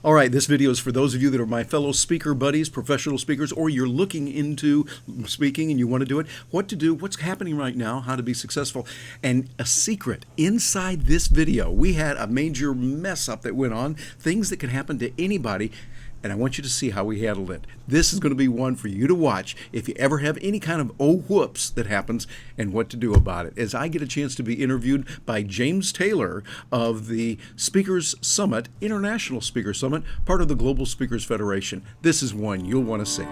All right, this video is for those of you that are my fellow speaker buddies, professional speakers, or you're looking into speaking and you want to do it, what to do, what's happening right now, how to be successful. And a secret, inside this video, we had a major mess up that went on, things that can happen to anybody, and I want you to see how we handled it. This is going to be one for you to watch if you ever have any kind of oh whoops that happens and what to do about it. As I get a chance to be interviewed by James Taylor of the Speakers Summit, International Speaker Summit, part of the Global Speakers Federation. This is one you'll want to see.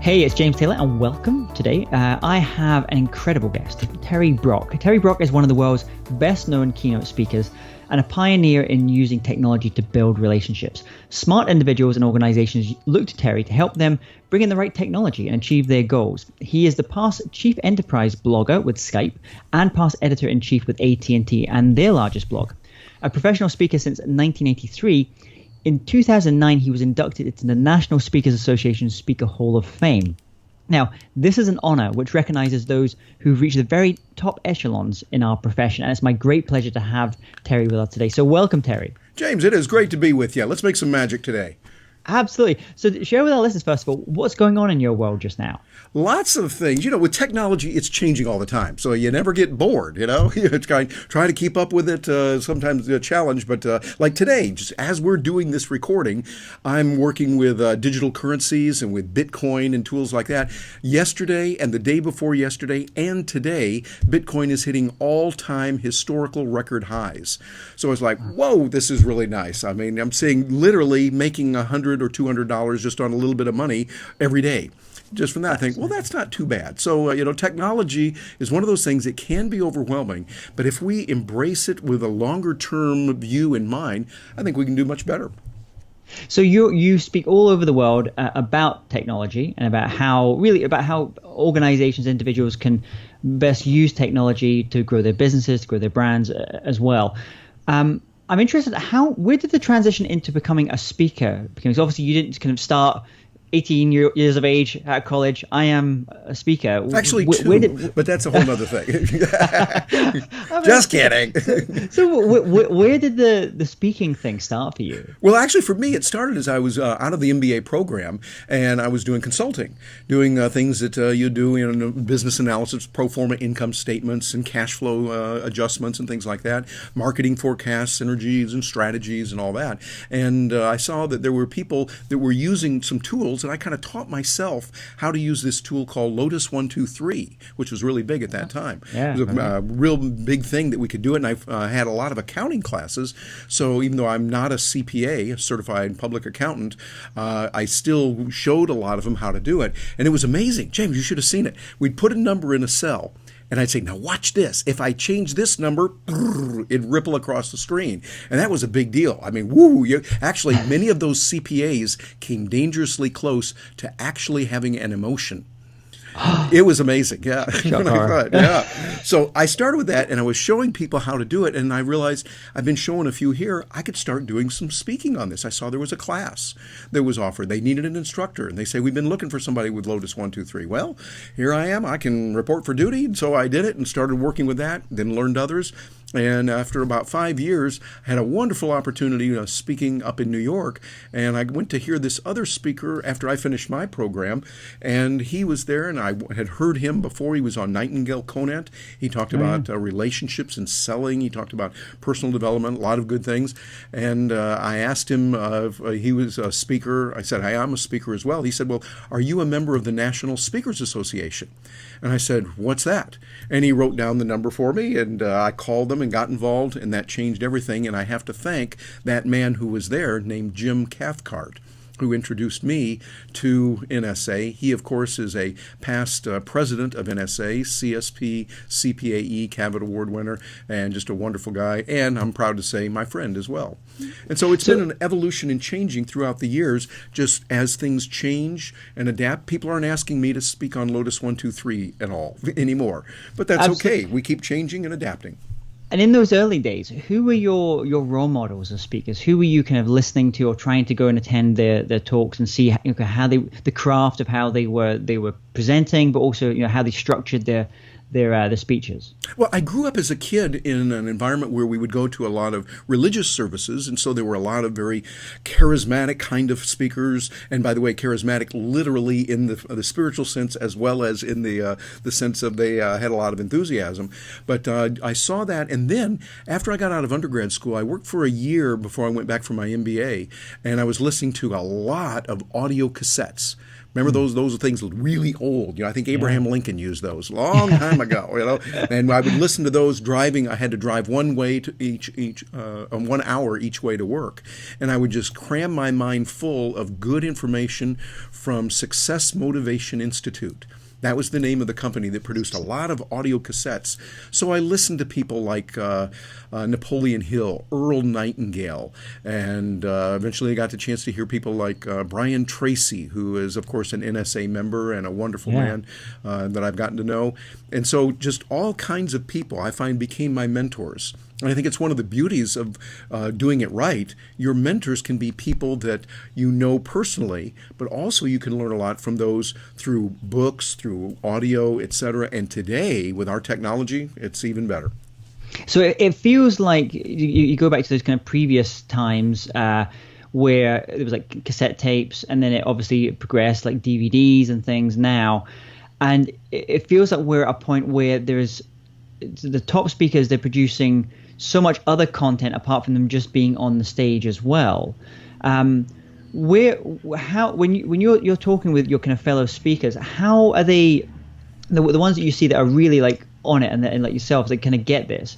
Hey, it's James Taylor and welcome. Today I have an incredible guest, Terry Brock. Terry Brock is one of the world's best known keynote speakers and a pioneer in using technology to build relationships. Smart individuals and organizations look to Terry to help them bring in the right technology and achieve their goals. He is the past chief enterprise blogger with Skype and past editor-in-chief with AT&T and their largest blog. A professional speaker since 1983, in 2009, he was inducted into the National Speakers Association Speaker Hall of Fame. Now, this is an honor which recognizes those who've reached the very top echelons in our profession, and it's my great pleasure to have Terry with us today. So welcome, Terry. James, it is great to be with you. Let's make some magic today. Absolutely. So share with our listeners, first of all, what's going on in your world just now? Lots of things. You know, with technology, it's changing all the time. So you never get bored, you know. Try to keep up with it, sometimes a challenge. But like today, just as we're doing this recording, I'm working with digital currencies and with Bitcoin and tools like that. Yesterday and the day before yesterday and today, Bitcoin is hitting all-time historical record highs. So it's like, whoa, this is really nice. I mean, I'm seeing literally making $100 or $200 just on a little bit of money every day. Just from that, I think, well, that's not too bad. So, technology is one of those things that can be overwhelming. But if we embrace it with a longer-term view in mind, I think we can do much better. So you speak all over the world about technology and about how organizations, individuals can best use technology to grow their businesses, to grow their brands as well. I'm interested, where did the transition into becoming a speaker? Because obviously you didn't kind of start 18 years of age at college. I am a speaker. Actually, but that's a whole other thing. Just kidding. So where did the speaking thing start for you? Well, actually, for me, it started as I was out of the MBA program, and I was doing consulting, doing things that you do in business analysis, pro forma income statements, and cash flow adjustments and things like that, marketing forecasts, synergies, and strategies, and all that. And I saw that there were people that were using some tools, and I kind of taught myself how to use this tool called Lotus 123, which was really big at that time. Yeah, it was a real big thing that we could do it, and I've had a lot of accounting classes. So even though I'm not a CPA, a certified public accountant, I still showed a lot of them how to do it. And it was amazing. James, you should have seen it. We'd put a number in a cell, and I'd say, now watch this. If I change this number, it'd ripple across the screen. And that was a big deal. I mean, actually, many of those CPAs came dangerously close to actually having an emotion. It was amazing, yeah. Yeah. So I started with that, and I was showing people how to do it, and I realized I've been showing a few here. I could start doing some speaking on this. I saw there was a class that was offered. They needed an instructor, and they say, we've been looking for somebody with Lotus 123. Well, here I am. I can report for duty, and so I did it and started working with that, then learned others. And after about 5 years, I had a wonderful opportunity speaking up in New York. And I went to hear this other speaker after I finished my program. And he was there, and I had heard him before. He was on Nightingale Conant. He talked about relationships and selling. He talked about personal development, a lot of good things. And I asked him if he was a speaker. I said, hey, I'm a speaker as well. He said, well, are you a member of the National Speakers Association? And I said, what's that? And he wrote down the number for me, and I called them and got involved, and that changed everything. And I have to thank that man who was there named Jim Cathcart. who introduced me to NSA. He, of course, is a past president of NSA, CSP, CPAE, Cavett Award winner, and just a wonderful guy. And I'm proud to say my friend as well. And so it's been an evolution and changing throughout the years. Just as things change and adapt, people aren't asking me to speak on Lotus 123 at all anymore. But that's okay. We keep changing and adapting. And in those early days, who were your role models as speakers? Who were you kind of listening to or trying to go and attend their talks and see how the craft of how they were presenting, but also how they structured their speeches? Well, I grew up as a kid in an environment where we would go to a lot of religious services, and so there were a lot of very charismatic kind of speakers. And by the way, charismatic literally in the spiritual sense as well as in the sense of they had a lot of enthusiasm. But I saw that, and then after I got out of undergrad school, I worked for a year before I went back for my MBA, and I was listening to a lot of audio cassettes. Remember those things really old. I think Abraham Lincoln used those a long time ago. And I would listen to those driving. I had to drive one way to each 1 hour each way to work, and I would just cram my mind full of good information from Success Motivation Institute. That was the name of the company that produced a lot of audio cassettes. So I listened to people like Napoleon Hill, Earl Nightingale, and eventually I got the chance to hear people like Brian Tracy, who is, of course, an NSA member and a wonderful man that I've gotten to know. And so just all kinds of people I find became my mentors. And I think it's one of the beauties of doing it right. Your mentors can be people that you know personally, but also you can learn a lot from those through books, through audio, etc. And today, with our technology, it's even better. So it feels like you go back to those kind of previous times where it was like cassette tapes, and then it obviously progressed like DVDs and things now. And it feels like we're at a point where there's the top speakers, they're producing so much other content apart from them just being on the stage as well. When you're talking with your kind of fellow speakers, how are they, the ones that you see that are really like on it and like yourself, that kind of get this?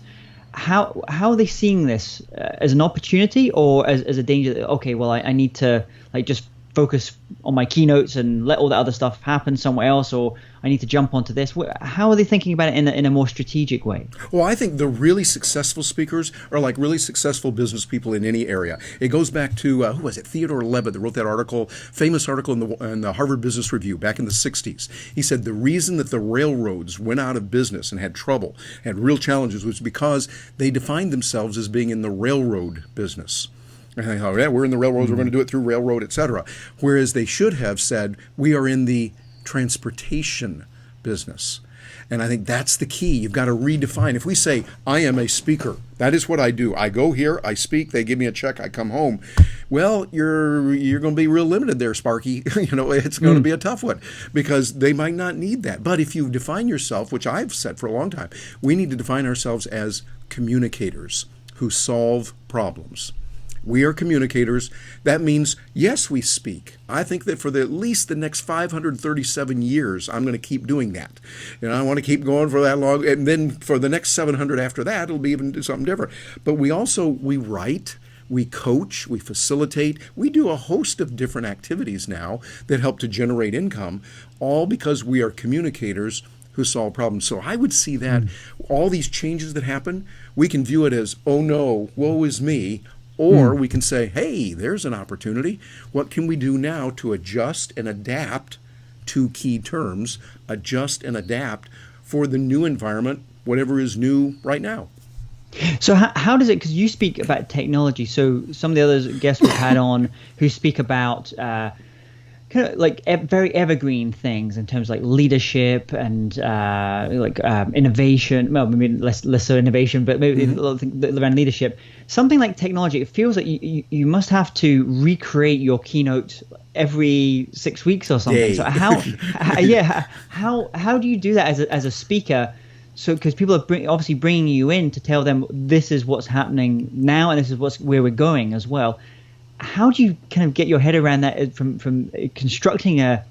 How are they seeing this as an opportunity or as a danger? That, okay, well, I need to like just focus on my keynotes and let all the other stuff happen somewhere else, or I need to jump onto this. How are they thinking about it in a more strategic way? Well, I think the really successful speakers are like really successful business people in any area. It goes back to, who was it? Theodore Levitt that wrote that article, famous article in the Harvard Business Review back in the 60s. He said the reason that the railroads went out of business and had trouble, had real challenges, was because they defined themselves as being in the railroad business. And they thought, yeah, we're in the railroads, we're going to do it through railroad, etc. Whereas they should have said, we are in the transportation business. And I think that's the key. You've got to redefine. If we say, I am a speaker, that is what I do. I go here, I speak, they give me a check, I come home. Well, you're going to be real limited there, Sparky. It's going to be a tough one because they might not need that. But if you define yourself, which I've said for a long time, we need to define ourselves as communicators who solve problems. We are communicators. That means, yes, we speak. I think that for at least the next 537 years, I'm going to keep doing that. I want to keep going for that long. And then for the next 700 after that, it'll be even something different. But we write, we coach, we facilitate. We do a host of different activities now that help to generate income, all because we are communicators who solve problems. So I would see that all these changes that happen, we can view it as, oh no, woe is me. Or we can say, hey, there's an opportunity. What can we do now to adjust and adapt, two key terms, adjust and adapt for the new environment, whatever is new right now? So how does it, because you speak about technology, so some of the other guests we've had on who speak about kind of like very evergreen things in terms of like leadership and innovation. Well, maybe less so innovation, but maybe a lot of things around leadership. Something like technology, it feels like you must have to recreate your keynote every 6 weeks or something. Day. So how do you do that as a speaker? So because people are obviously bringing you in to tell them this is what's happening now and this is where we're going as well. How do you kind of get your head around that from constructing a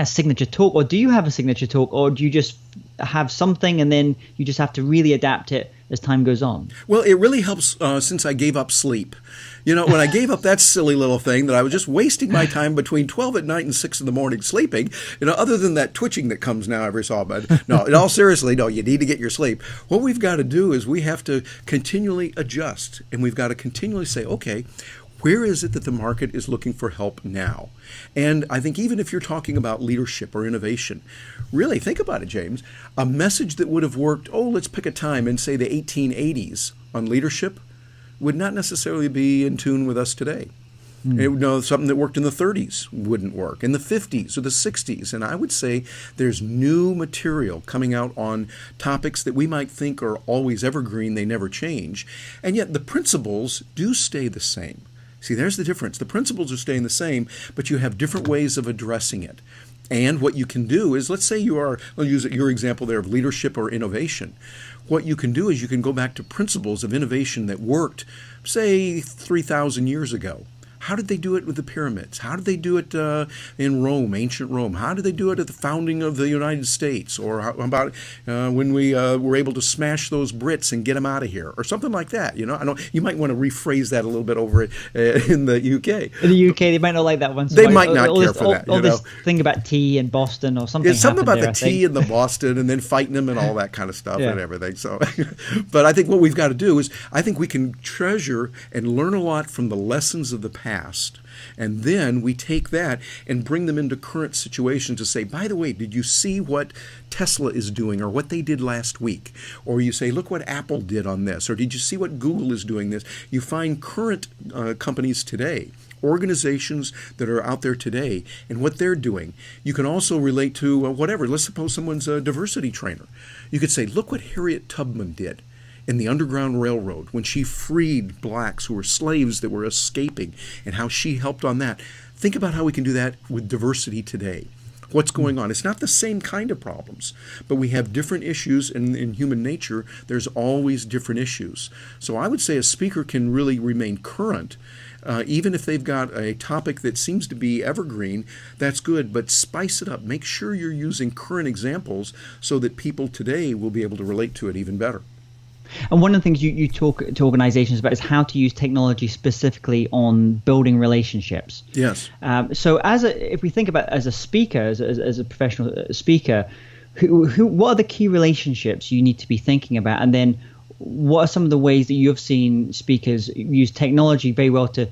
signature talk, or do you have a signature talk, or do you just have something and then you just have to really adapt it as time goes on? Well, it really helps since I gave up sleep. When I gave up that silly little thing that I was just wasting my time between 12 at night and 6 in the morning sleeping, other than that twitching that comes now every so often. No, in all seriously, no, you need to get your sleep. What we've got to do is we have to continually adjust, and we've got to continually say, okay, where is it that the market is looking for help now? And I think even if you're talking about leadership or innovation, really think about it, James. A message that would have worked, let's pick a time in, say, the 1880s on leadership would not necessarily be in tune with us today. Something that worked in the 30s wouldn't work, in the 50s or the 60s. And I would say there's new material coming out on topics that we might think are always evergreen, they never change. And yet the principles do stay the same. See, there's the difference. The principles are staying the same, but you have different ways of addressing it. And what you can do is, let's say I'll use your example there of leadership or innovation. What you can do is you can go back to principles of innovation that worked, say, 3,000 years ago. How did they do it with the pyramids? How did they do it in Rome, ancient Rome? How did they do it at the founding of the United States? Or how about when we were able to smash those Brits and get them out of here? Or something like that. You might want to rephrase that a little bit over in the UK. In the UK, they might not like that one. So they might not care for that. All this thing about tea in Boston or something. It's something about there, the tea and the Boston and then fighting them and all that kind of stuff and everything. So, but I think what we've got to do is I think we can treasure and learn a lot from the lessons of the past. And then we take that and bring them into current situations to say, by the way, did you see what Tesla is doing or what they did last week? Or you say, look what Apple did on this. Or did you see what Google is doing this? You find current companies today, organizations that are out there today and what they're doing. You can also relate to whatever. Let's suppose someone's a diversity trainer. You could say, look what Harriet Tubman did in the Underground Railroad when she freed blacks who were slaves that were escaping and how she helped on that. Think about how we can do that with diversity today. What's going on? It's not the same kind of problems, but we have different issues in human nature. There's always different issues. So I would say a speaker can really remain current. Even if they've got a topic that seems to be evergreen, that's good, but spice it up. Make sure you're using current examples so that people today will be able to relate to it even better. And one of the things you talk to organizations about is how to use technology specifically on building relationships. Yes. So if we think about as a speaker, as a professional speaker, what are the key relationships you need to be thinking about? And then what are some of the ways that you've seen speakers use technology very well to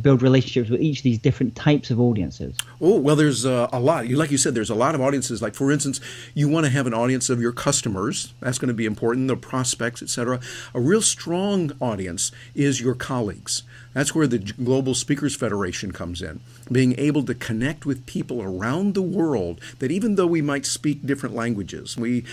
build relationships with each of these different types of audiences? Oh, well, there's a lot. Like you said, there's a lot of audiences. Like, for instance, you want to have an audience of your customers. That's going to be important, the prospects, etc. A real strong audience is your colleagues. That's where the Global Speakers Federation comes in, being able to connect with people around the world that even though we might speak different languages, we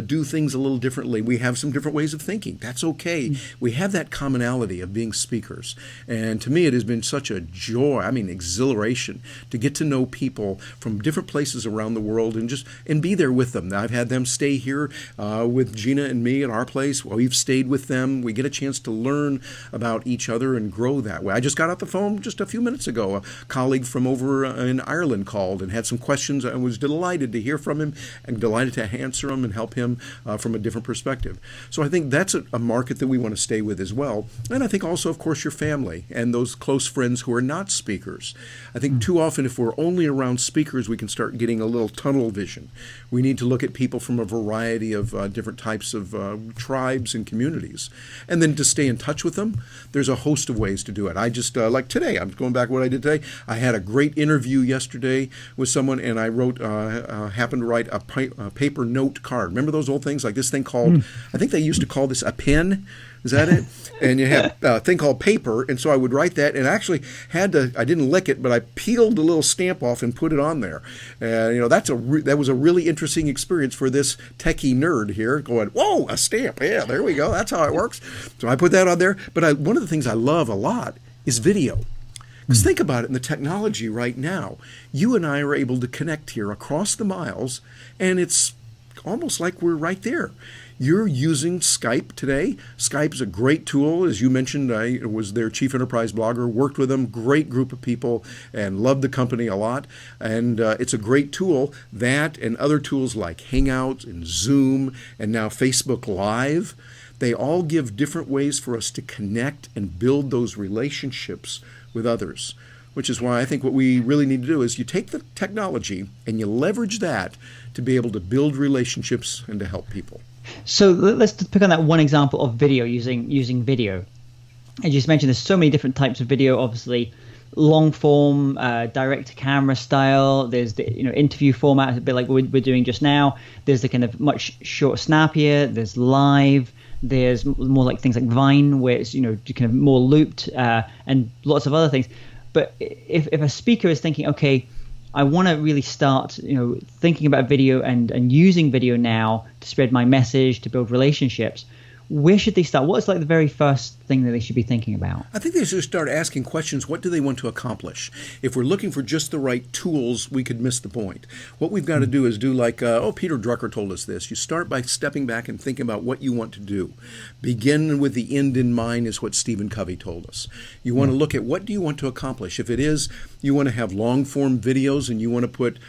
do things a little differently, we have some different ways of thinking. That's okay. We have that commonality of being speakers. And to me, it has been such a joy, exhilaration to get to know people from different places around the world and be there with them. I've had them stay here with Gina and me at our place. Well, we've stayed with them. We get a chance to learn about each other and grow that way. I just got off the phone just a few minutes ago. A colleague from over in Ireland called and had some questions. I was delighted to hear from him and delighted to answer them and help him from a different perspective. So I think that's a market that we want to stay with as well. And I think also, of course, your family and those close friends who are not speakers. I think too often if we're only around speakers, we can start getting a little tunnel vision. We need to look at people from a variety of different types of tribes and communities. And then to stay in touch with them, there's a host of ways to do it. I just, like today, I'm going back to what I did today. I had a great interview yesterday with someone, and I happened to write a paper note card. Remember those old things? Like this thing called, I think they used to call this a pen. Is that it? And you have a thing called paper, and so I would write that, and actually I didn't lick it, but I peeled a little stamp off and put it on there. And that was a really interesting experience for this techie nerd here, going, whoa, a stamp, yeah, there we go, that's how it works. So I put that on there. But one of the things I love a lot is video. Because think about it, in the technology right now, you and I are able to connect here across the miles, and it's almost like we're right there. You're using Skype today. Skype is a great tool. As you mentioned, I was their chief enterprise blogger, worked with them, great group of people, and loved the company a lot. And it's a great tool. That and other tools like Hangouts and Zoom and now Facebook Live, they all give different ways for us to connect and build those relationships with others, which is why I think what we really need to do is you take the technology and you leverage that to be able to build relationships and to help people. So let's pick on that one example of video, using video. As you just mentioned, there's so many different types of video, obviously. Long form, direct to camera style. There's the interview format, a bit like we're doing just now. There's the kind of much short, snappier. There's live. There's more like things like Vine, where it's kind of more looped, and lots of other things. But if a speaker is thinking, okay, I want to really start thinking about video and using video now to spread my message, to build relationships, where should they start? What's like the very first thing that they should be thinking about? I think they should start asking questions. What do they want to accomplish? If we're looking for just the right tools, we could miss the point. What we've got to do is do like, Peter Drucker told us this. You start by stepping back and thinking about what you want to do. Begin with the end in mind is what Stephen Covey told us. You want to look at what do you want to accomplish. If it is you want to have long-form videos and you want to put,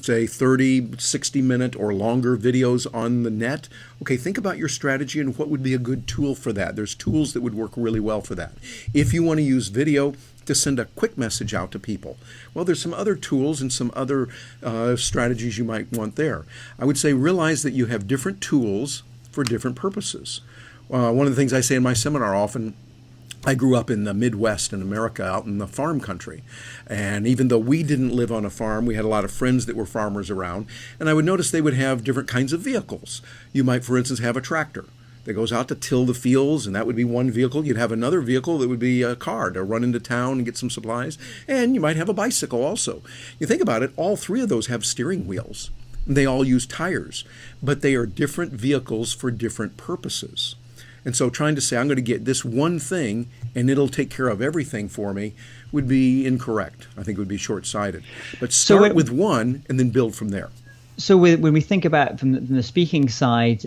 say, 30, 60-minute or longer videos on the net. Okay, think about your strategy and what would be a good tool for that. There's tools that would work really well for that. If you want to use video to send a quick message out to people, well, there's some other tools and some other strategies you might want there. I would say realize that you have different tools for different purposes. One of the things I say in my seminar often, I grew up in the Midwest in America, out in the farm country. And even though we didn't live on a farm, we had a lot of friends that were farmers around. And I would notice they would have different kinds of vehicles. You might, for instance, have a tractor that goes out to till the fields, and that would be one vehicle. You'd have another vehicle that would be a car to run into town and get some supplies. And you might have a bicycle also. You think about it, all three of those have steering wheels. They all use tires, but they are different vehicles for different purposes. And so trying to say, I'm going to get this one thing and it'll take care of everything for me would be incorrect. I think it would be short-sighted. But start with one and then build from there. So when we think about from the speaking side,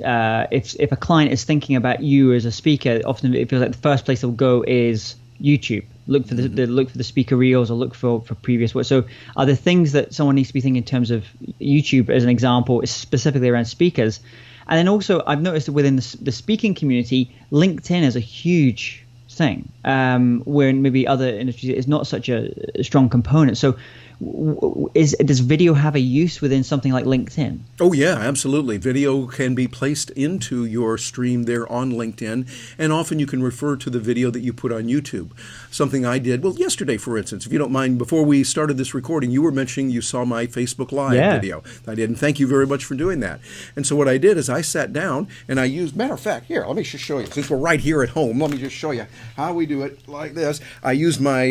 if a client is thinking about you as a speaker, often it feels like the first place they'll go is YouTube. Look for the speaker reels or look for previous work. So are there things that someone needs to be thinking in terms of YouTube as an example, specifically around speakers? And then also, I've noticed that within the speaking community, LinkedIn is a huge thing, where in maybe other industries it's not such a strong component. So does video have a use within something like LinkedIn? Oh yeah, absolutely. Video can be placed into your stream there on LinkedIn, and often you can refer to the video that you put on YouTube. Something I did, yesterday, for instance, if you don't mind, before we started this recording, you were mentioning you saw my Facebook Live video. I did, and thank you very much for doing that. And so what I did is I sat down and I used, matter of fact, here, let me just show you. Since we're right here at home, let me just show you how we do it like this. I used my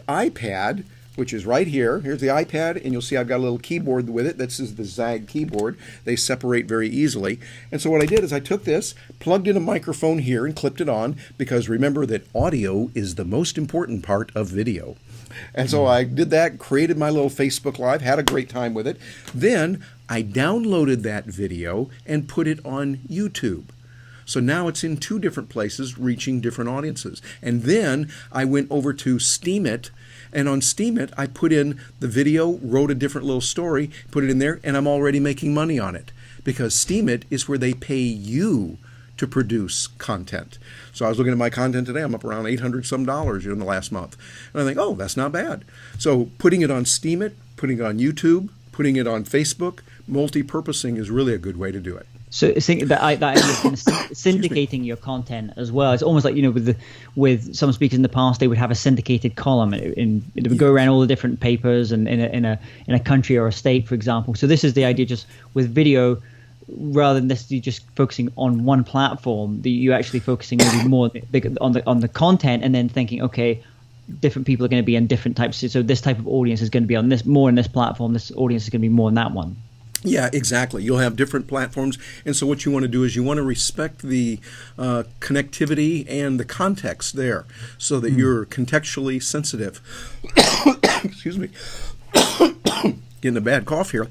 iPad, which is right here. Here's the iPad, and you'll see I've got a little keyboard with it. This is the Zag keyboard. They separate very easily. And so what I did is I took this, plugged in a microphone here, and clipped it on, because remember that audio is the most important part of video. And so I did that, created my little Facebook Live, had a great time with it. Then I downloaded that video and put it on YouTube. So now it's in two different places, reaching different audiences. And then I went over to Steemit, and on Steemit, I put in the video, wrote a different little story, put it in there, and I'm already making money on it. Because Steemit is where they pay you to produce content. So I was looking at my content today. I'm up around $800 some in the last month. And I think, oh, that's not bad. So putting it on Steemit, putting it on YouTube, putting it on Facebook, multi-purposing is really a good way to do it. So that idea of kind of syndicating your content as well. It's almost like, with some speakers in the past, they would have a syndicated column, and it would go around all the different papers and in a country or a state, for example. So this is the idea, just with video, rather than this, you just focusing on one platform, you're actually focusing maybe more on the content, and then thinking, okay, different people are going to be in different types. So this type of audience is going to be on this more in this platform. This audience is going to be more in that one. Yeah, exactly. You'll have different platforms, and so what you want to do is you want to respect the connectivity and the context there, so that you're contextually sensitive. Excuse me. Getting a bad cough here.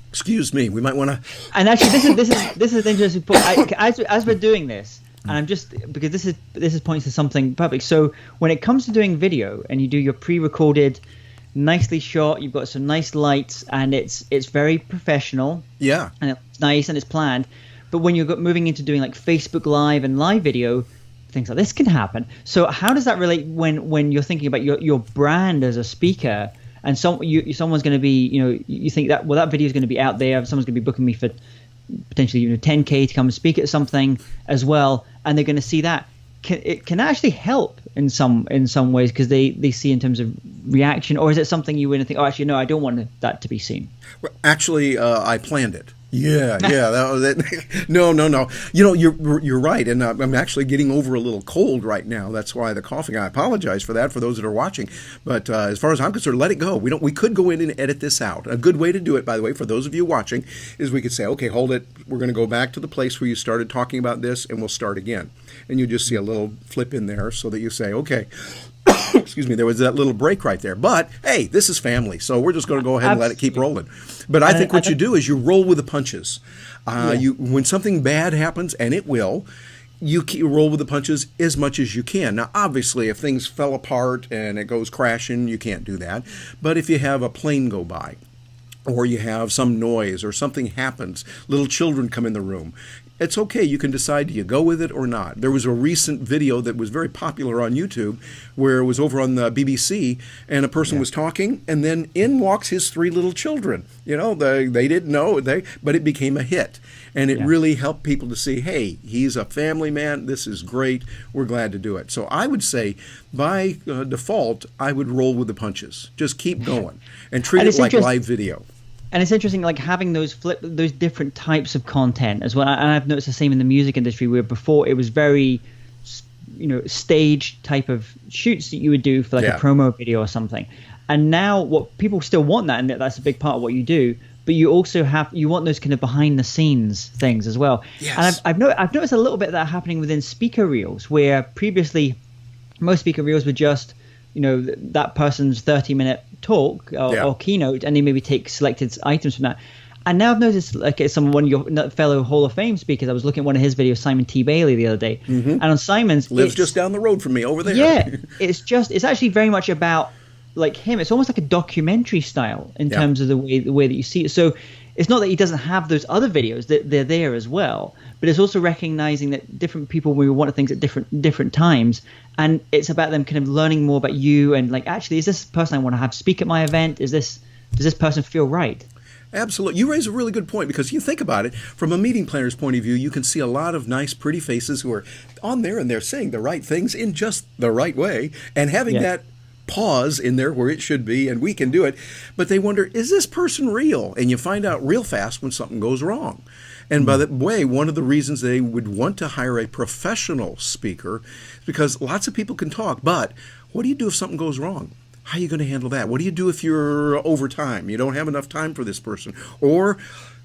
Excuse me. We might want to. And actually, this is an interesting point. As we're doing this, and I'm just, because this is points to something public. So when it comes to doing video, and you do your pre-recorded, nicely shot, you've got some nice lights, and it's very professional. Yeah. And it's nice and it's planned. But when you're moving into doing like Facebook Live and live video, things like this can happen. So how does that relate when you're thinking about your brand as a speaker, and someone's going to be, you think that, well, that video is going to be out there, someone's going to be booking me for potentially $10K to come and speak at something as well, and they're going to see that. It can actually help in some ways because they see in terms of reaction, or is it something you wouldn't think, oh, actually, no, I don't want that to be seen? Well, actually, I planned it. Yeah. That was it. No. You're right, and I'm actually getting over a little cold right now. That's why the coughing. I apologize for that for those that are watching. But as far as I'm concerned, let it go. We could go in and edit this out. A good way to do it, by the way, for those of you watching, is we could say, okay, hold it. We're going to go back to the place where you started talking about this, and we'll start again. And you just see a little flip in there so that you say, okay. Excuse me, there was that little break right there. But, hey, this is family, so we're just going to go ahead and let it keep rolling. But I think what you do is you roll with the punches. When something bad happens, and it will, you roll with the punches as much as you can. Now, obviously, if things fell apart and it goes crashing, you can't do that. But if you have a plane go by, or you have some noise, or something happens, little children come in the room, it's okay. You can decide, do you go with it or not? There was a recent video that was very popular on YouTube where it was over on the BBC, and a person was talking, and then in walks his 3 little children. They didn't know, but it became a hit. And it really helped people to see, hey, he's a family man. This is great. We're glad to do it. So I would say, by default, I would roll with the punches. Just keep going and treat it like live video. And it's interesting, like having those different types of content as well. And I've noticed the same in the music industry, where before it was very, stage type of shoots that you would do for like a promo video or something. And now what people still want that, and that's a big part of what you do. But you also you want those kind of behind the scenes things as well. Yes. And I've noticed a little bit of that happening within speaker reels, where previously most speaker reels were just, that person's 30-minute talk or keynote, and they maybe take selected items from that. And now I've noticed, like, it's one of your fellow Hall of Fame speakers. I was looking at one of his videos, Simon T. Bailey, the other day, and on Simon's, lives just down the road from me over there. Yeah, it's actually very much about like him. It's almost like a documentary style in terms of the way that you see it. So it's not that he doesn't have those other videos; that they're there as well. But it's also recognizing that different people will want things at different times, and it's about them kind of learning more about you and like, actually, is this person I want to have speak at my event? Does this person feel right? Absolutely. You raise a really good point, because you think about it from a meeting planner's point of view. You can see a lot of nice, pretty faces who are on there, and they're saying the right things in just the right way, and having that pause in there where it should be, and we can do it. But they wonder, is this person real? And you find out real fast when something goes wrong. And by the way, one of the reasons they would want to hire a professional speaker is because lots of people can talk, but what do you do if something goes wrong? How are you going to handle that? What do you do if you're over time? You don't have enough time for this person. Or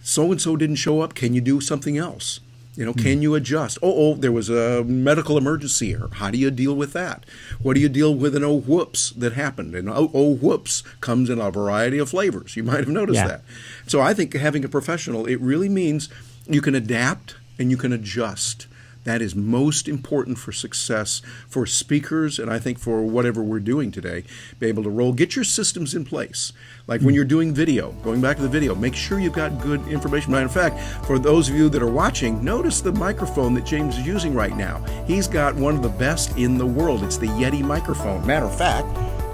so-and-so didn't show up. Can you do something else? Can you adjust? There was a medical emergency here. How do you deal with that? What do you deal with an whoops that happened? And whoops comes in a variety of flavors. You might have noticed that. So I think having a professional, it really means you can adapt and you can adjust. That is most important for success for speakers, and I think for whatever we're doing today. Be able to roll. Get your systems in place. Like when you're doing video, going back to the video, make sure you've got good information. Matter of fact, for those of you that are watching, notice the microphone that James is using right now. He's got one of the best in the world. It's the Yeti microphone. Matter of fact,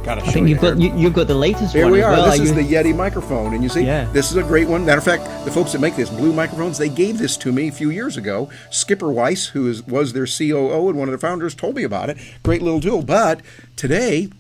I think you've got the latest Here one. Here we are. Well. This is the Yeti microphone, and you see, this is a great one. Matter of fact, the folks that make this blue microphones, they gave this to me a few years ago. Skipper Weiss, who was their COO and one of their founders, told me about it. Great little tool. But today,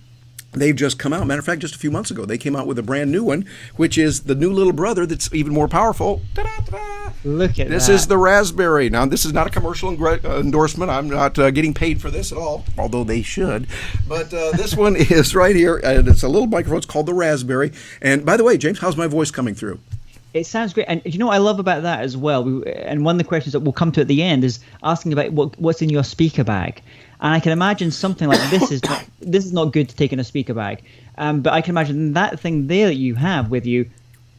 they've just come out. Matter of fact, just a few months ago, they came out with a brand new one, which is the new little brother that's even more powerful. Ta-da-ta-da. Look at this. Is the Raspberry. Now, this is not a commercial endorsement. I'm not getting paid for this at all, although they should. But this one is right here, and it's a little microphone. It's called the Raspberry. And by the way, James, how's my voice coming through? It sounds great. And you know what I love about that as well? And one of the questions that we'll come to at the end is asking about what's in your speaker bag. And I can imagine something like this is not good to take in a speaker bag. But I can imagine that thing there that you have with you,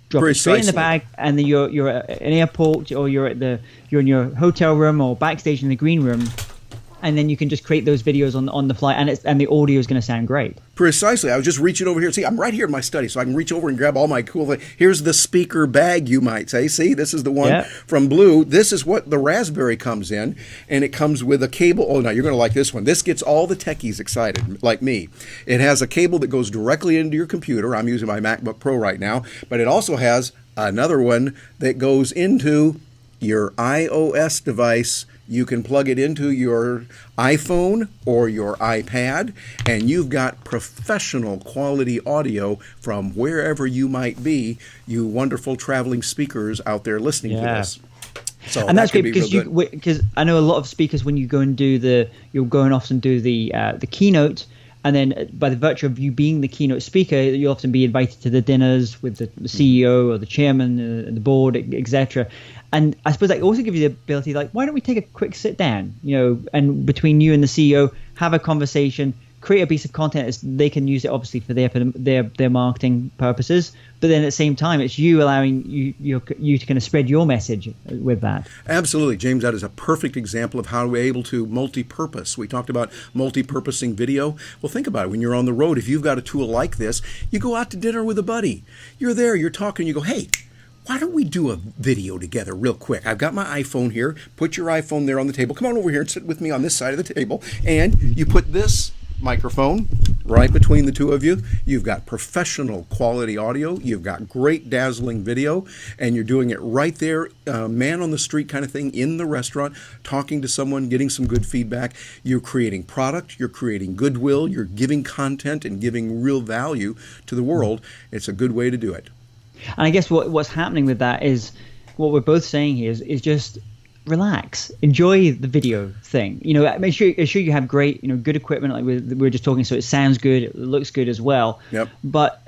drop it straight in the bag, and then you're at an airport, or you're in your hotel room or backstage in the green room. and then you can just create those videos on the fly, and the audio is going to sound great. Precisely. I was just reaching over here. See, I'm right here in my study, so I can reach over and grab all my cool things. Here's the speaker bag, you might say. See, this is the one from Blue. This is what the Raspberry comes in, and it comes with a cable. Oh, now you're going to like this one. This gets all the techies excited, like me. It has a cable that goes directly into your computer. I'm using my MacBook Pro right now, but it also has another one that goes into your iOS device. You can plug it into your iPhone or your iPad, and you've got professional quality audio from wherever you might be, you wonderful traveling speakers out there listening to this. So and that's great because I know a lot of speakers, when you go and you're going off and do the keynote, and then by the virtue of you being the keynote speaker, you'll often be invited to the dinners with the CEO or the chairman, the board, etc. And I suppose that also gives you the ability, like, why don't we take a quick sit down, and between you and the CEO, have a conversation, create a piece of content. They can use it obviously for their marketing purposes, but then at the same time, it's you allowing you to kind of spread your message with that. Absolutely, James. That is a perfect example of how we're able to multi-purpose. We talked about multi-purposing video. Well, think about it. When you're on the road, if you've got a tool like this, you go out to dinner with a buddy. You're there, you're talking, you go, hey, why don't we do a video together real quick? I've got my iPhone here. Put your iPhone there on the table. Come on over here and sit with me on this side of the table. And you put this microphone right between the two of you. You've got professional quality audio. You've got great dazzling video. And you're doing it right there, man on the street kind of thing, in the restaurant, talking to someone, getting some good feedback. You're creating product. You're creating goodwill. You're giving content and giving real value to the world. It's a good way to do it. And I guess what's happening with that is what we're both saying here is just relax, enjoy the video thing. Make sure you have great, good equipment, like we were just talking, so it sounds good, it looks good as well. Yep. But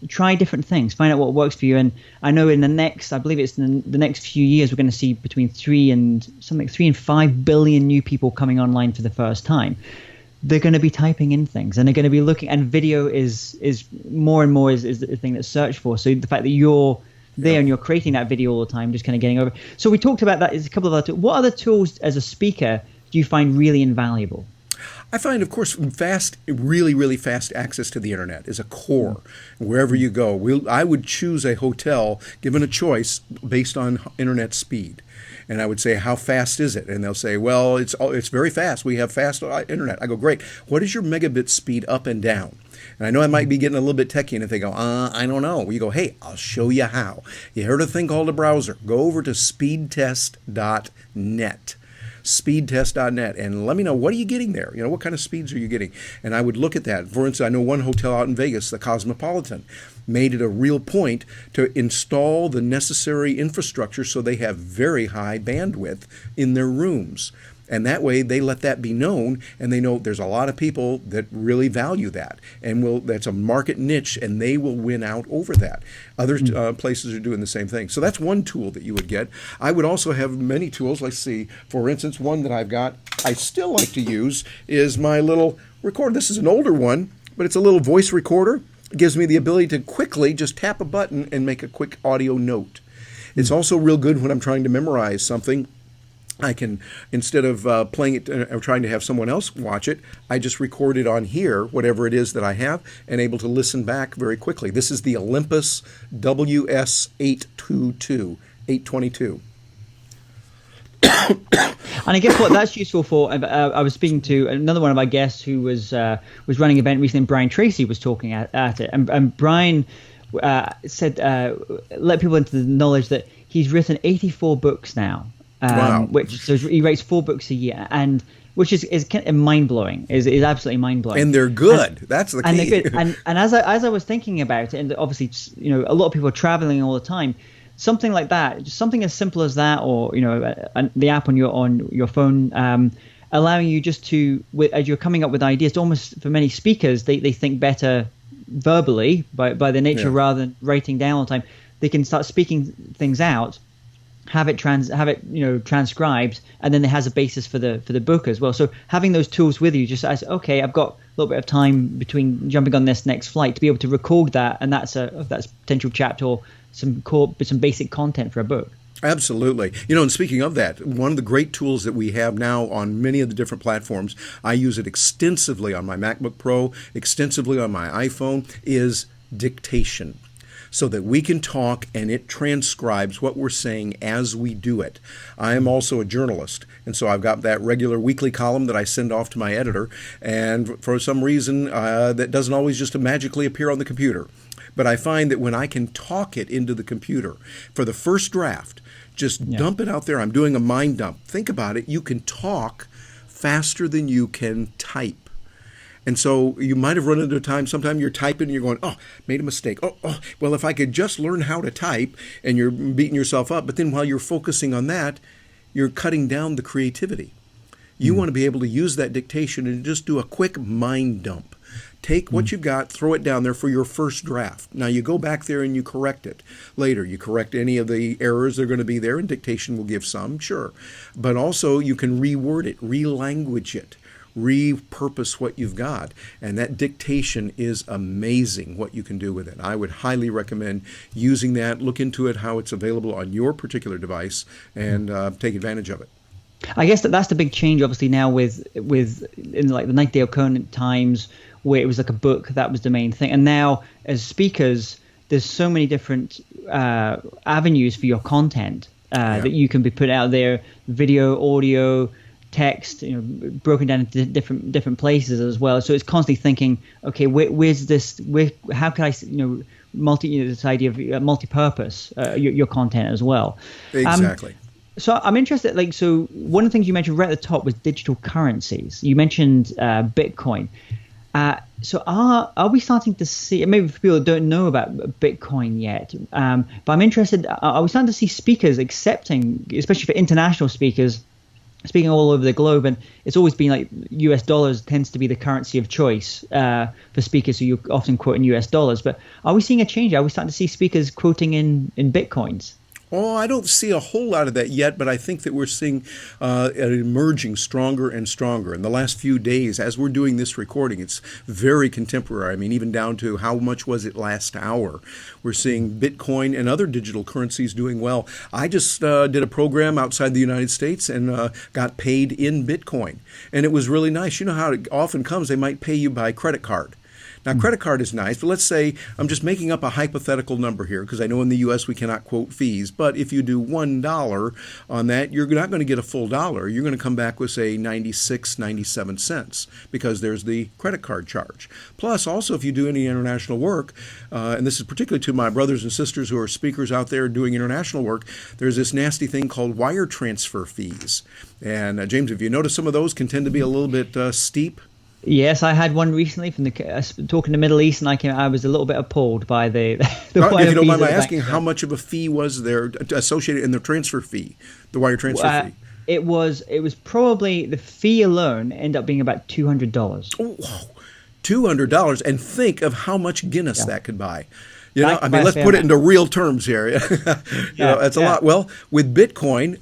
try different things, find out what works for you. And I know in I believe it's in the next few years, we're going to see between 3 and 5 billion new people coming online for the first time. They're going to be typing in things, and they're going to be looking, and video is more and more is the thing that's searched for. So the fact that you're there and you're creating that video all the time, just kind of getting over. So we talked about that. Is a couple of other tools. What other tools as a speaker do you find really invaluable? I find, of course, really, really fast access to the internet is a core. Wherever you go, I would choose a hotel, given a choice, based on internet speed. And I would say, how fast is it? And they'll say, well, it's very fast. We have fast internet. I go, great. What is your megabit speed up and down? And I know I might be getting a little bit techie, and if they go, I don't know. You go, hey, I'll show you how. You heard of a thing called a browser. Go over to speedtest.net. Speedtest.net, and let me know, what are you getting there? What kind of speeds are you getting? And I would look at that. For instance, I know one hotel out in Vegas, the Cosmopolitan, made it a real point to install the necessary infrastructure so they have very high bandwidth in their rooms. And that way they let that be known, and they know there's a lot of people that really value that, and that's a market niche, and they will win out over that. Other places are doing the same thing. So that's one tool that you would get. I would also have many tools. Let's see, for instance, one that I've got I still like to use is my little recorder. This is an older one, but it's a little voice recorder. It gives me the ability to quickly just tap a button and make a quick audio note. It's also real good when I'm trying to memorize something. I can, instead of playing it or trying to have someone else watch it, I just record it on here, whatever it is that I have, and able to listen back very quickly. This is the Olympus WS822. And I guess what that's useful for, I was speaking to another one of our guests who was running an event recently, and Brian Tracy was talking at it. And Brian said, let people into the knowledge that he's written 84 books now. Wow. So he writes 4 books a year, and which is kind of mind-blowing, is absolutely mind-blowing. And they're good. That's the key. And they're good. And as I was thinking about it, and obviously, a lot of people are traveling all the time, something like that, just something as simple as that, or the app on your phone, allowing you just to, as you're coming up with ideas, almost for many speakers, they think better verbally by their nature rather than writing down all the time. They can start speaking things out, have it transcribed, and then it has a basis for the book as well. So having those tools with you, just as, okay, I've got a little bit of time between jumping on this next flight to be able to record that, and that's a potential chapter or some basic content for a book. Absolutely. And speaking of that, one of the great tools that we have now on many of the different platforms, I use it extensively on my MacBook Pro, extensively on my iPhone, is dictation. So that we can talk and it transcribes what we're saying as we do it. I am also a journalist, and so I've got that regular weekly column that I send off to my editor, and for some reason that doesn't always just magically appear on the computer. But I find that when I can talk it into the computer for the first draft, just dump it out there. I'm doing a mind dump. Think about it. You can talk faster than you can type. And so you might have run into a time, sometime you're typing and you're going, oh, made a mistake. Well, if I could just learn how to type, and you're beating yourself up. But then while you're focusing on that, you're cutting down the creativity. You want to be able to use that dictation and just do a quick mind dump. Take what you've got, throw it down there for your first draft. Now you go back there and you correct it later. You correct any of the errors that are going to be there, and dictation will give some, sure. But also you can reword it, relanguage it, repurpose what you've got. And that dictation is amazing what you can do with it. I would highly recommend using that. Look into it, how it's available on your particular device, and take advantage of it. I guess that's the big change, obviously, now with in like the Nightingale Conan times, where it was like a book, that was the main thing. And now as speakers, there's so many different avenues for your content that you can be put out there: video, audio, text, broken down into different places as well. So it's constantly thinking, okay, where's this? How can I, this idea of multi-purpose your content as well. Exactly. So I'm interested, so one of the things you mentioned right at the top was digital currencies. You mentioned Bitcoin. So are we starting to see, maybe for people that don't know about Bitcoin yet, but I'm interested, are we starting to see speakers accepting, especially for international speakers, speaking all over the globe, and it's always been like US dollars tends to be the currency of choice for speakers, so you often quote in US dollars, but are we seeing a change? Are we starting to see speakers quoting in Bitcoins? Oh, I don't see a whole lot of that yet, but I think that we're seeing it emerging stronger and stronger. In the last few days, as we're doing this recording, it's very contemporary. I mean, even down to how much was it last hour. We're seeing Bitcoin and other digital currencies doing well. I just did a program outside the United States and got paid in Bitcoin. And it was really nice. You know how it often comes, they might pay you by credit card. Now, credit card is nice, but let's say I'm just making up a hypothetical number here, because I know in the U.S. we cannot quote fees. But if you do $1 on that, you're not going to get a full dollar. You're going to come back with, say, 96, 97 cents, because there's the credit card charge. Plus, also, if you do any international work, and this is particularly to my brothers and sisters who are speakers out there doing international work, there's this nasty thing called wire transfer fees. And, James, have you noticed some of those can tend to be a little bit steep? Yes, I had one recently from talking to Middle East, and I was a little bit appalled by the if you don't mind my asking, how much of a fee was there associated in the transfer fee, the wire transfer fee? It was probably, the fee alone ended up being about $200. Oh, $200, and think of how much Guinness that could buy. Let's put it into real terms here. That's a lot. Well, with Bitcoin,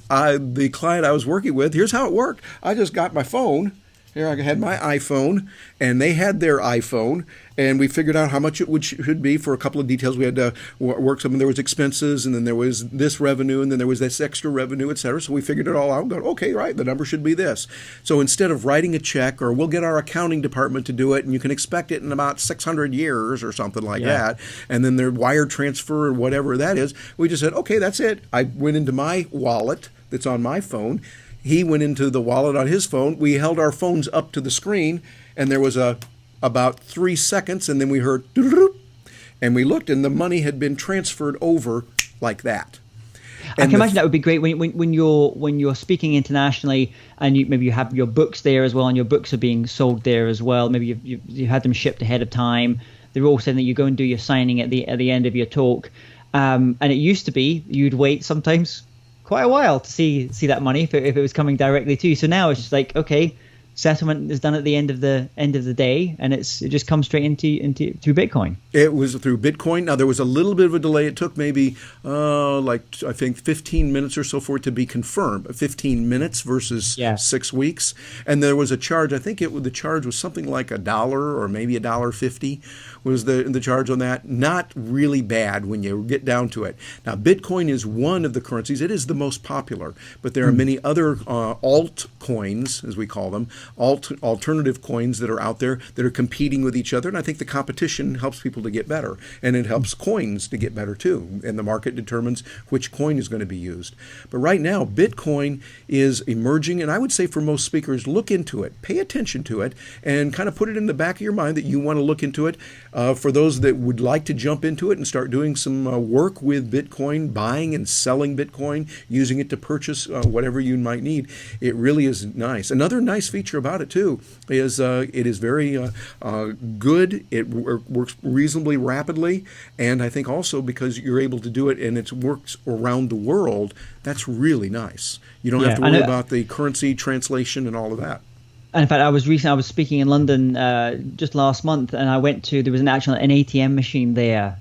the client I was working with, here's how it worked. I just got my phone. Here I had my iPhone, and they had their iPhone, and we figured out how much it should be for a couple of details. We had to work some. There was expenses, and then there was this revenue, and then there was this extra revenue, et cetera. So we figured it all out and go, okay, right, the number should be this. So instead of writing a check, or we'll get our accounting department to do it, and you can expect it in about 600 years or something like that, and then their wire transfer or whatever that is, we just said, okay, that's it. I went into my wallet that's on my phone. He went into the wallet on his phone. We held our phones up to the screen, and there was about 3 seconds, and then we heard, and we looked, and the money had been transferred over like that. I can imagine that would be great when you're speaking internationally, and maybe you have your books there as well, and your books are being sold there as well. Maybe you had them shipped ahead of time. They're all saying that you go and do your signing at the end of your talk, and it used to be you'd wait sometimes quite a while to see that money if it was coming directly to you. So now it's just like, okay, settlement is done at the end of the day, and it just comes straight into through Bitcoin. It was through Bitcoin. Now, there was a little bit of a delay. It took maybe I think 15 minutes or so for it to be confirmed. 15 minutes versus 6 weeks. And there was a charge. I think the charge was something like $1 or maybe $1.50 was the charge on that. Not really bad when you get down to it. Now, Bitcoin is one of the currencies. It is the most popular, but there are many other altcoins, as we call them, alternative coins that are out there that are competing with each other. And I think the competition helps people to get better, and it helps coins to get better too, and the market determines which coin is going to be used. But right now, Bitcoin is emerging, and I would say for most speakers, look into it, pay attention to it, and kind of put it in the back of your mind that you want to look into it. For those that would like to jump into it and start doing some work with Bitcoin, buying and selling Bitcoin, using it to purchase whatever you might need, it really is nice. Another nice feature about it too is it is very good. It works reasonably rapidly, and I think also because you're able to do it and it works around the world, that's really nice. You don't have to worry about the currency translation and all of that. And in fact, I was speaking in London just last month, and I went to, there was an ATM machine there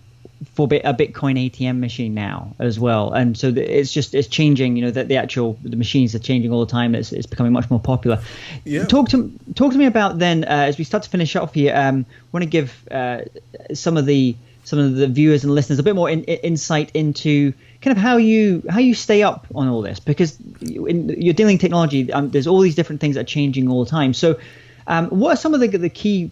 for a Bitcoin ATM machine now as well. And so it's changing, that the machines are changing all the time. It's becoming much more popular. Yeah. Talk to me about then, as we start to finish off here, I want to give some of the viewers and listeners a bit more insight into kind of how you stay up on all this, because you're dealing technology. There's all these different things that are changing all the time. So what are some of the key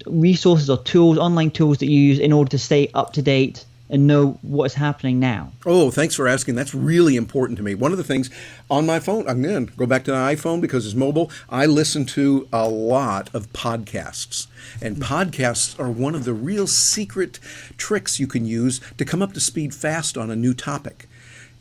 resources or tools, online tools that you use in order to stay up to date and know what is happening now? Oh, thanks for asking. That's really important to me. One of the things on my phone, I'm going to go back to the iPhone because it's mobile. I listen to a lot of podcasts. And podcasts are one of the real secret tricks you can use to come up to speed fast on a new topic.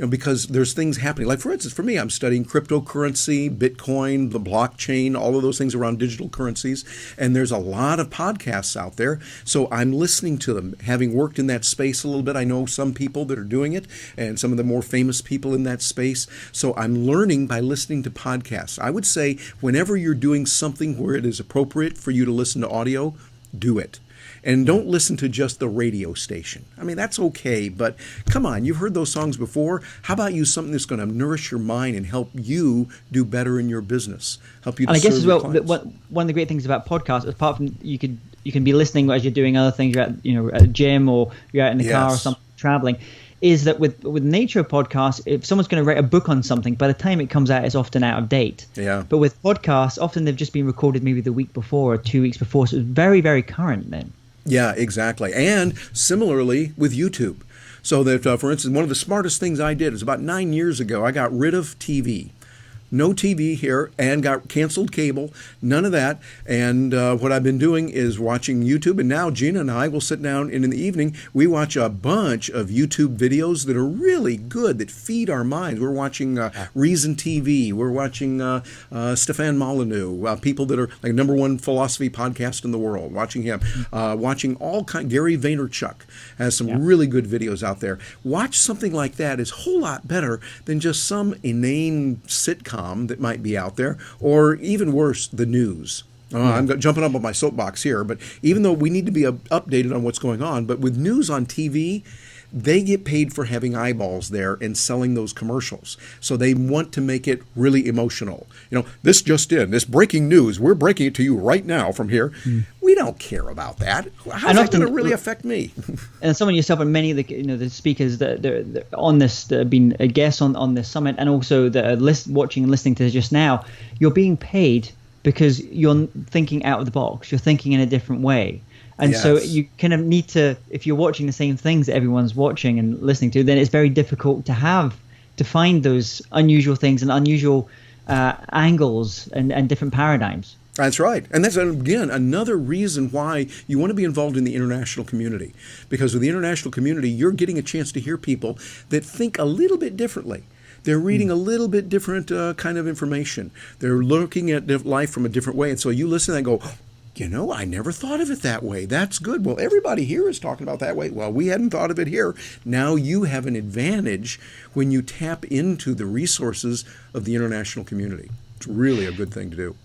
Because there's things happening. Like, for instance, for me, I'm studying cryptocurrency, Bitcoin, the blockchain, all of those things around digital currencies. And there's a lot of podcasts out there. So I'm listening to them. Having worked in that space a little bit, I know some people that are doing it and some of the more famous people in that space. So I'm learning by listening to podcasts. I would say whenever you're doing something where it is appropriate for you to listen to audio, do it. And don't listen to just the radio station. I mean, that's okay, but come on, you've heard those songs before. How about use something that's going to nourish your mind and help you do better in your business? Help you to serve your clients. And I guess as well, one of the great things about podcasts, apart from you can be listening as you're doing other things, you're at a gym or you're out in the car or something, traveling, is that with nature of podcasts, if someone's going to write a book on something, by the time it comes out, it's often out of date. Yeah. But with podcasts, often they've just been recorded maybe the week before or 2 weeks before, so it's very, very current then. Yeah, exactly. And similarly with YouTube. So that, for instance, one of the smartest things I did is about 9 years ago, I got rid of TV. No TV here, and got canceled cable, none of that. And what I've been doing is watching YouTube. And now Gina and I will sit down, and in the evening, we watch a bunch of YouTube videos that are really good, that feed our minds. We're watching Reason TV. We're watching Stefan Molyneux, people that are like #1 philosophy podcast in the world, watching him. Watching all Gary Vaynerchuk has some really good videos out there. Watch something like that is a whole lot better than just some inane sitcom that might be out there, or even worse, the news. I'm jumping up on my soapbox here, but even though we need to be updated on what's going on, but with news on TV, they get paid for having eyeballs there and selling those commercials. So they want to make it really emotional. This just in, this breaking news, we're breaking it to you right now from here. We don't care about that. How's that going to really affect me? And someone yourself and many of the speakers that are on this, that have been a guest on this summit, and also that are watching and listening to this just now, you're being paid because you're thinking out of the box. You're thinking in a different way. And so you kind of need to, if you're watching the same things that everyone's watching and listening to, then it's very difficult to find those unusual things and unusual angles and different paradigms. That's right. And that's, again, another reason why you want to be involved in the international community. Because with the international community, you're getting a chance to hear people that think a little bit differently. They're reading a little bit different kind of information. They're looking at life from a different way. And so you listen and go, I never thought of it that way. That's good. Well, everybody here is talking about that way. Well, we hadn't thought of it here. Now you have an advantage when you tap into the resources of the international community. It's really a good thing to do.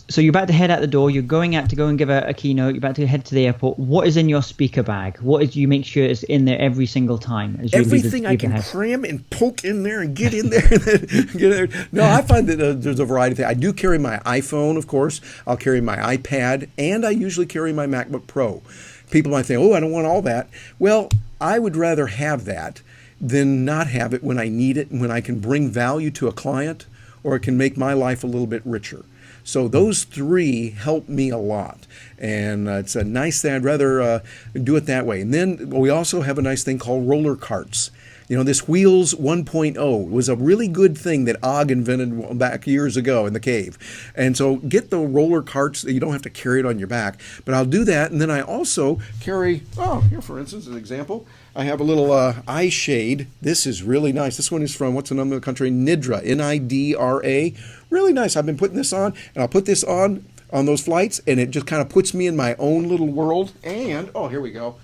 So you're about to head out the door. You're going out to go and give a keynote. You're about to head to the airport. What is in your speaker bag? What is you make sure is in there every single time? As you Everything I can cram and poke in there and get in there. And then get in there. No, I find that there's a variety of things. I do carry my iPhone, of course. I'll carry my iPad, and I usually carry my MacBook Pro. People might think, oh, I don't want all that. Well, I would rather have that than not have it when I need it and when I can bring value to a client, or it can make my life a little bit richer. So those three help me a lot, and it's a nice thing. I'd rather do it that way. And then we also have a nice thing called roller carts. You know, this Wheels 1.0 was a really good thing that Og invented back years ago in the cave. And so get the roller carts. You don't have to carry it on your back, but I'll do that. And then I also carry, here for instance, an example. I have a little eye shade. This is really nice. This one is from, what's the name of the country? Nidra, Nidra. Really nice. I've been putting this on, and I'll put this on those flights, and it just kind of puts me in my own little world. And, here we go.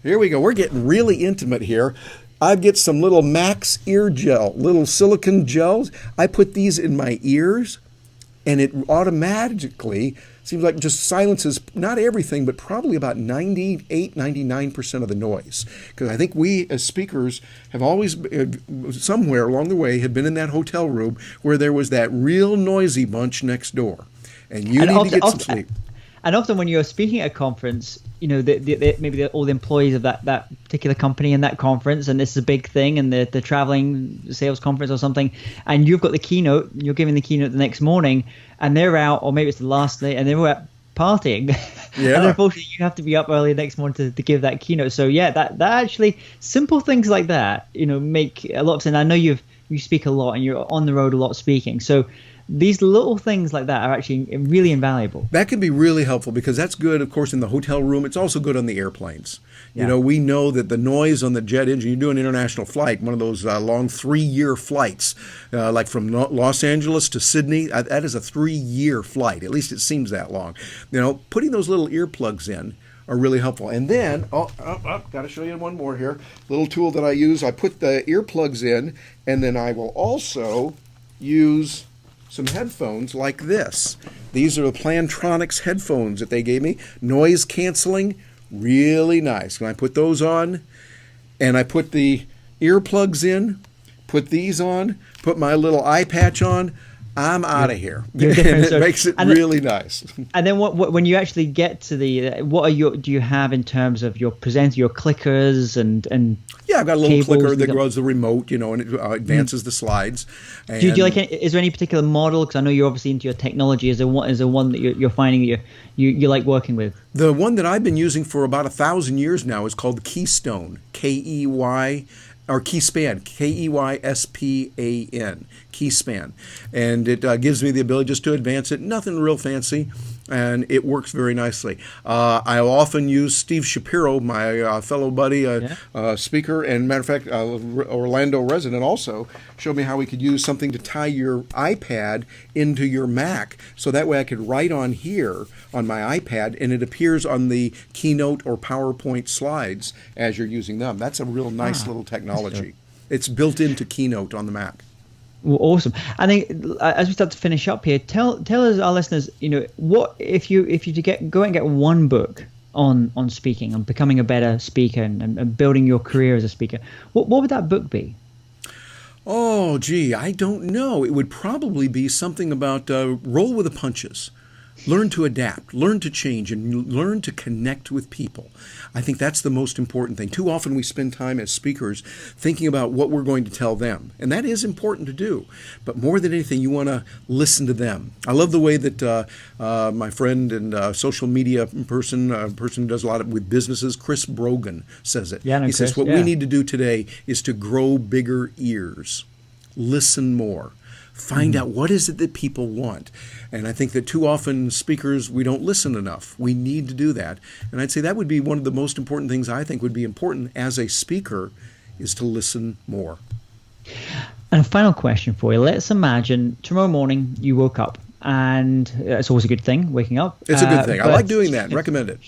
Here we go. We're getting really intimate here. I get some little Max ear gel, little silicone gels. I put these in my ears, and it automatically seems like just silences not everything, but probably about 98, 99% of the noise. Because I think we as speakers have always, somewhere along the way, have been in that hotel room where there was that real noisy bunch next door. And you need to get some sleep. And often when you're speaking at a conference, you know, maybe all the employees of that particular company in that conference, and this is a big thing, and the traveling sales conference or something, and you've got the keynote, you're giving the keynote the next morning, and they're out, or maybe it's the last day, and they're out partying. Yeah. And unfortunately, you have to be up early the next morning to give that keynote. So yeah, that actually, simple things like that, you know, make a lot of sense. I know you speak a lot, and you're on the road a lot speaking. So these little things like that are actually really invaluable. That can be really helpful because that's good, of course, in the hotel room. It's also good on the airplanes. Yeah. You know, we know that the noise on the jet engine, you do an international flight, one of those long 3-year flights, like from Los Angeles to Sydney, that is a 3-year flight. At least it seems that long. You know, putting those little earplugs in are really helpful. And then, got to show you one more here. Little tool that I use, I put the earplugs in, and then I will also use some headphones like this. These are the Plantronics headphones that they gave me. Noise canceling, really nice. When I put those on, and I put the earplugs in, put these on, put my little eye patch on, I'm out of here. And it makes it really nice. And then what when you actually get to do you have in terms of your presenter, your clickers and yeah, I've got a little clicker that grows the remote, you know, and it advances the slides. And do you like? Is there any particular model? Because I know you're obviously into your technology. Is there one that you're finding that you like working with? The one that I've been using for about 1,000 years now is called Keystone, Keyspan, or Keyspan, Keyspan, Keyspan, and it gives me the ability just to advance it. Nothing real fancy, and it works very nicely. I often use Steve Shapiro, my fellow buddy, speaker, and matter of fact, Orlando resident also showed me how we could use something to tie your iPad into your Mac, so that way I could write on here on my iPad, and it appears on the Keynote or PowerPoint slides as you're using them. That's a real nice little technology. It's built into Keynote on the Mac. Well, awesome. And then, as we start to finish up here, tell us, our listeners, you know, what if you go and get one book on speaking, on becoming a better speaker and building your career as a speaker, what would that book be? Oh, gee, I don't know. It would probably be something about roll with the punches. Learn to adapt, learn to change, and learn to connect with people. I think that's the most important thing. Too often we spend time as speakers thinking about what we're going to tell them, and that is important to do. But more than anything, you want to listen to them. I love the way that my friend and social media person who does a lot with businesses, Chris Brogan, says it. He says, what we need to do today is to grow bigger ears, listen more. Find out what is it that people want. And I think that too often speakers, we don't listen enough. We need to do that. And I'd say that would be one of the most important things I think would be important as a speaker is to listen more. And a final question for you. Let's imagine tomorrow morning you woke up, and it's always a good thing, waking up. It's a good thing. I like doing that. Recommend it.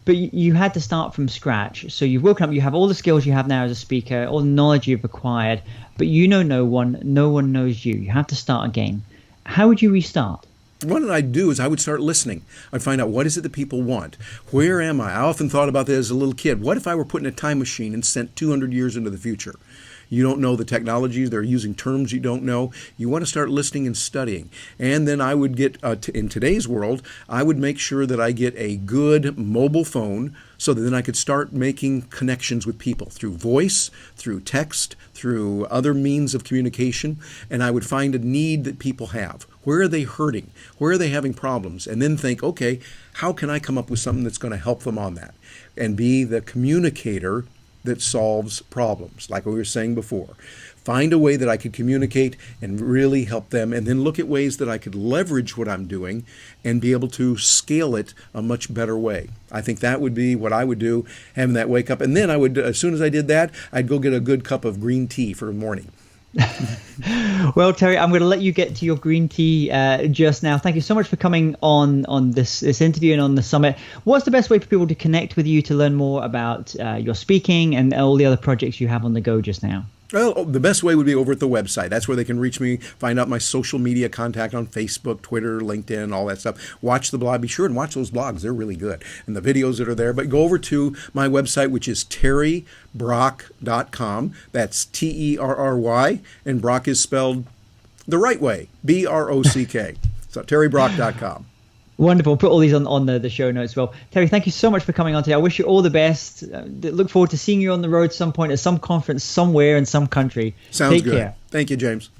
But you had to start from scratch. So you've woken up, you have all the skills you have now as a speaker, all the knowledge you've acquired, but you know no one knows you. You have to start again. How would you restart? What I'd do is I would start listening. I'd find out, what is it that people want? Where am I? I often thought about this as a little kid. What if I were put in a time machine and sent 200 years into the future? You don't know the technologies. They're using terms you don't know. You want to start listening and studying. And then I would get, in today's world, I would make sure that I get a good mobile phone so that then I could start making connections with people through voice, through text, through other means of communication. And I would find a need that people have. Where are they hurting? Where are they having problems? And then think, okay, how can I come up with something that's going to help them on that? And be the communicator that solves problems, like we were saying before. Find a way that I could communicate and really help them, and then look at ways that I could leverage what I'm doing and be able to scale it a much better way. I think that would be what I would do, having that wake up. And then I would, as soon as I did that, I'd go get a good cup of green tea for the morning. Well, Terry, I'm going to let you get to your green tea just now. Thank you so much for coming on this interview and on the summit. What's the best way for people to connect with you to learn more about your speaking and all the other projects you have on the go just now? Well, the best way would be over at the website. That's where they can reach me, find out my social media contact on Facebook, Twitter, LinkedIn, all that stuff. Watch the blog. Be sure and watch those blogs. They're really good. And the videos that are there. But go over to my website, which is terrybrock.com. That's Terry. And Brock is spelled the right way, BROCK. So terrybrock.com. Wonderful. Put all these on the show notes as well. Terry, thank you so much for coming on today. I wish you all the best. Look forward to seeing you on the road some point at some conference somewhere in some country. Sounds Take good. care. Thank you, James.